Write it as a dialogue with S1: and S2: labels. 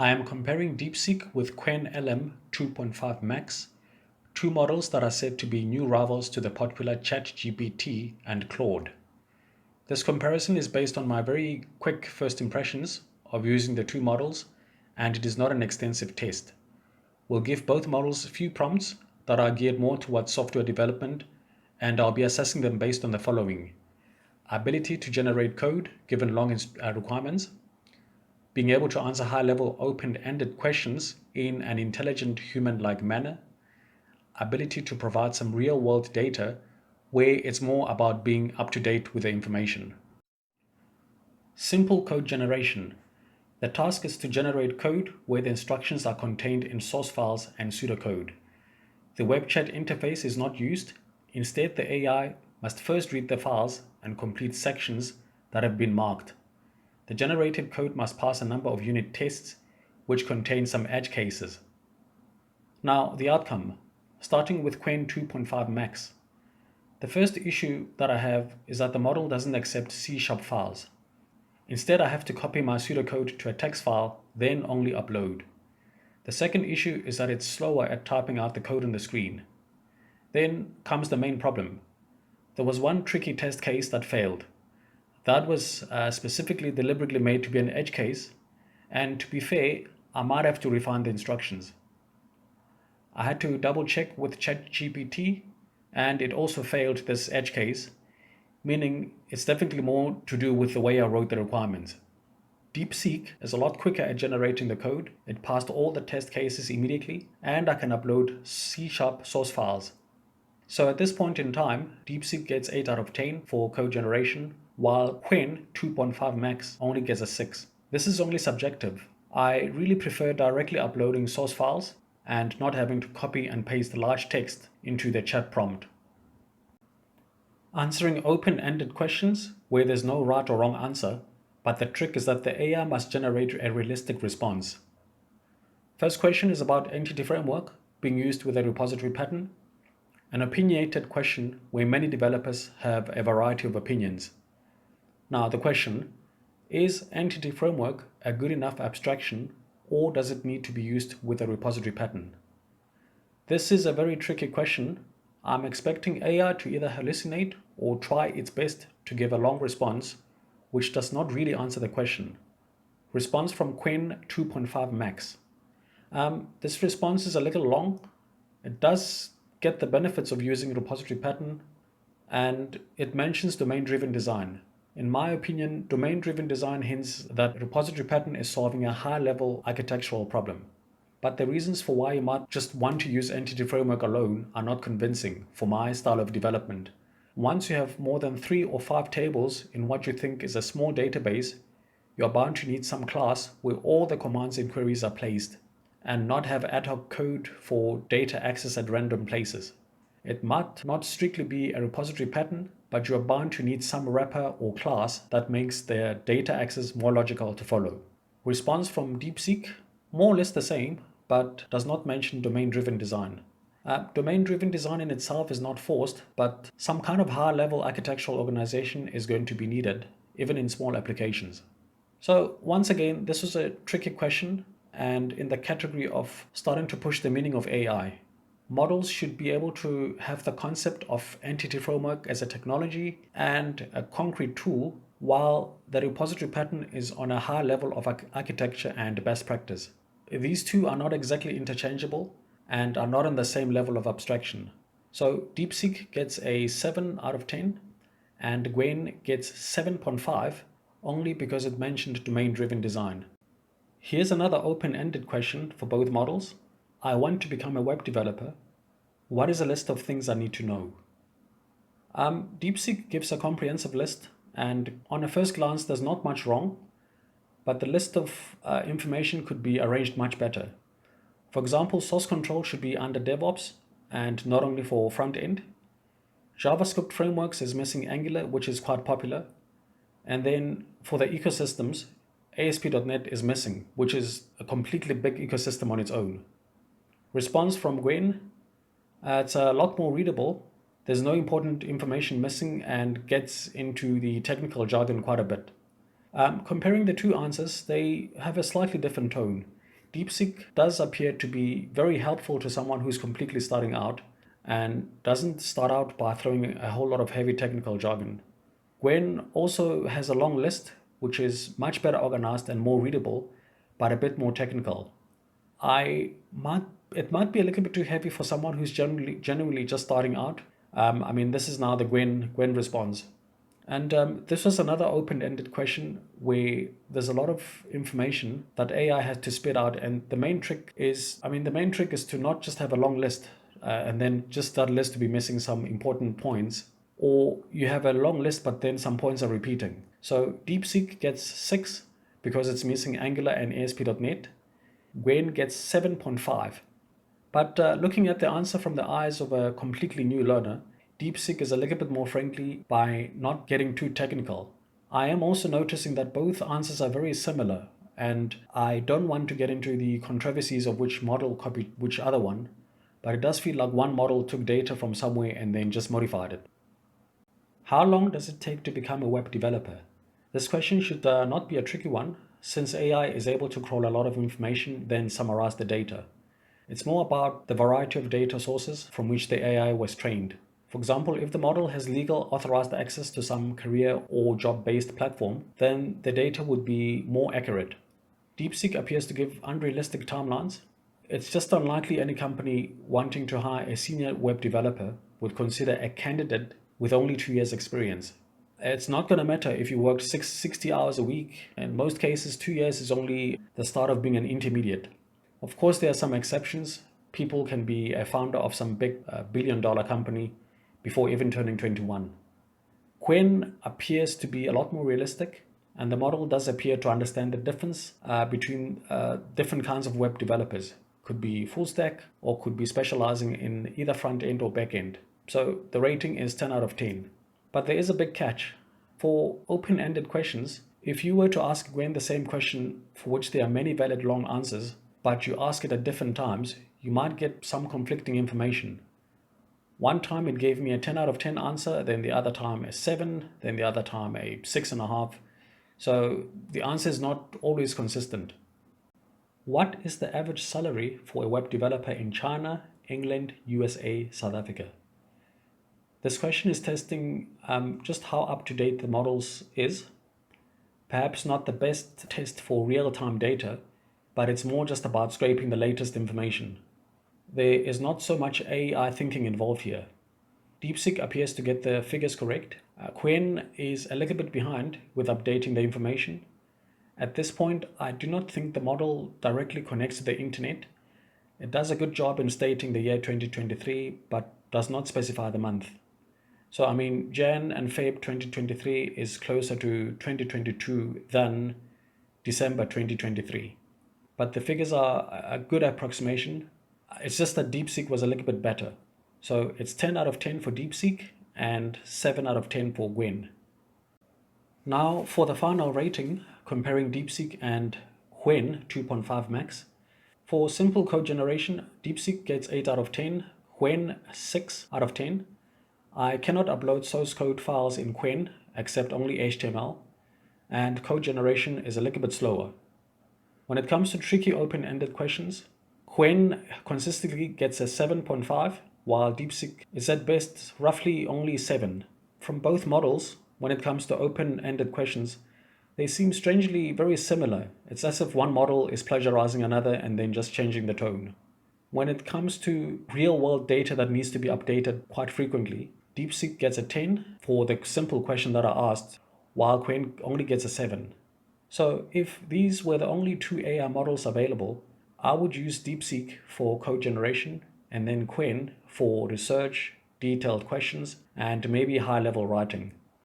S1: I am comparing DeepSeek with Qwen LM 2.5-Max, two models that are said to be new rivals to the popular ChatGPT and Claude. This comparison is based on my very quick first impressions of using the two models, and it is not an extensive test. We'll give both models a few prompts that are geared more towards software development, and I'll be assessing them based on the following: ability to generate code given long requirements, being able to answer high-level open-ended questions in an intelligent human-like manner, ability to provide some real-world data where it's more about being up to date with the information. Simple code generation. The task is to generate code where the instructions are contained in source files and pseudocode. The web chat interface is not used. Instead, the AI must first read the files and complete sections that have been marked. The generated code must pass a number of unit tests, which contain some edge cases. Now, the outcome, starting with Qwen 2.5-Max. The first issue that I have is that the model doesn't accept C# files. Instead, I have to copy my pseudocode to a text file, then only upload. The second issue is that it's slower at typing out the code on the screen. Then comes the main problem. There was one tricky test case that failed. That was specifically deliberately made to be an edge case, and to be fair, I might have to refine the instructions. I had to double check with ChatGPT, and it also failed this edge case, meaning it's definitely more to do with the way I wrote the requirements. DeepSeek is a lot quicker at generating the code. It passed all the test cases immediately, and I can upload C# source files. So at this point in time, DeepSeek gets 8 out of 10 for code generation, while Qwen 2.5-Max only gets a 6. This is only subjective. I really prefer directly uploading source files and not having to copy and paste large text into the chat prompt. Answering open-ended questions where there's no right or wrong answer, but the trick is that the AI must generate a realistic response. First question is about entity framework being used with a repository pattern. An opinionated question where many developers have a variety of opinions. Now the question, is entity framework a good enough abstraction, or does it need to be used with a repository pattern? This is a very tricky question. I'm expecting AI to either hallucinate or try its best to give a long response, which does not really answer the question. Response from Qwen 2.5-Max. This response is a little long. It does get the benefits of using a repository pattern, and it mentions domain-driven design. In my opinion, domain-driven design hints that repository pattern is solving a high-level architectural problem. But the reasons for why you might just want to use entity framework alone are not convincing for my style of development. Once you have more than 3 or 5 tables in what you think is a small database, you're bound to need some class where all the commands and queries are placed, and not have ad hoc code for data access at random places. It might not strictly be a repository pattern, but you're bound to need some wrapper or class that makes the data access more logical to follow. Response from DeepSeek, more or less the same, but does not mention domain-driven design. Domain-driven design in itself is not forced, but some kind of high-level architectural organization is going to be needed, even in small applications. So once again, this was a tricky question, and in the category of starting to push the meaning of AI. Models should be able to have the concept of entity framework as a technology and a concrete tool, while the repository pattern is on a high level of architecture and best practice. These two are not exactly interchangeable and are not on the same level of abstraction. So DeepSeek gets a 7 out of 10 and Qwen gets 7.5 only because it mentioned domain-driven design. Here's another open-ended question for both models. I want to become a web developer. What is a list of things I need to know? DeepSeek gives a comprehensive list, and on a first glance there's not much wrong, but the list of information could be arranged much better. For example, source control should be under DevOps and not only for front end. JavaScript frameworks is missing Angular, which is quite popular. And then for the ecosystems, ASP.NET is missing, which is a completely big ecosystem on its own. Response from Qwen, it's a lot more readable. There's no important information missing and gets into the technical jargon quite a bit. Comparing the two answers, they have a slightly different tone. DeepSeek does appear to be very helpful to someone who's completely starting out and doesn't start out by throwing a whole lot of heavy technical jargon. Qwen also has a long list, which is much better organized and more readable, but a bit more technical. I might It might be a little bit too heavy for someone who's genuinely just starting out. This is now the Qwen response. And this was another open-ended question where there's a lot of information that AI has to spit out. And the main trick is to not just have a long list and then just that list to be missing some important points, or you have a long list, but then some points are repeating. So DeepSeek gets 6 because it's missing Angular and ASP.NET. Qwen gets 7.5. But looking at the answer from the eyes of a completely new learner, DeepSeek is a little bit more friendly by not getting too technical. I am also noticing that both answers are very similar, and I don't want to get into the controversies of which model copied which other one, but it does feel like one model took data from somewhere and then just modified it. How long does it take to become a web developer? This question should not be a tricky one, since AI is able to crawl a lot of information, then summarize the data. It's more about the variety of data sources from which the AI was trained. For example, if the model has legal authorized access to some career or job-based platform, then the data would be more accurate. DeepSeek appears to give unrealistic timelines. It's just unlikely any company wanting to hire a senior web developer would consider a candidate with only 2 years experience. It's not going to matter if you worked 60 hours a week. In most cases, 2 years is only the start of being an intermediate. Of course, there are some exceptions. People can be a founder of some big billion-dollar company before even turning 21. Qwen appears to be a lot more realistic, and the model does appear to understand the difference between different kinds of web developers. Could be full stack or could be specializing in either front end or back end. So the rating is 10 out of 10. But there is a big catch. For open-ended questions, if you were to ask Qwen the same question for which there are many valid long answers, but you ask it at different times, you might get some conflicting information. One time it gave me a 10 out of 10 answer, then the other time a 7, then the other time a 6.5. So the answer is not always consistent. What is the average salary for a web developer in China, England, USA, South Africa? This question is testing just how up-to-date the models is. Perhaps not the best test for real-time data, but it's more just about scraping the latest information. There is not so much AI thinking involved here. DeepSeek appears to get the figures correct. Qwen is a little bit behind with updating the information. At this point, I do not think the model directly connects to the internet. It does a good job in stating the year 2023, but does not specify the month. So Jan and Feb 2023 is closer to 2022 than December 2023. But the figures are a good approximation. It's just that DeepSeek was a little bit better. So it's 10 out of 10 for DeepSeek and 7 out of 10 for Qwen. Now for the final rating, comparing DeepSeek and Qwen 2.5-Max. For simple code generation, DeepSeek gets 8 out of 10, Qwen 6 out of 10. I cannot upload source code files in Qwen except only HTML, and code generation is a little bit slower. When it comes to tricky open-ended questions, Qwen consistently gets a 7.5, while DeepSeek is at best roughly only 7. From both models, when it comes to open-ended questions, they seem strangely very similar. It's as if one model is plagiarizing another and then just changing the tone. When it comes to real-world data that needs to be updated quite frequently, DeepSeek gets a 10 for the simple question that I asked, while Qwen only gets a 7. So if these were the only 2 AI models available, I would use DeepSeek for code generation and then Qwen for research, detailed questions, and maybe high-level writing.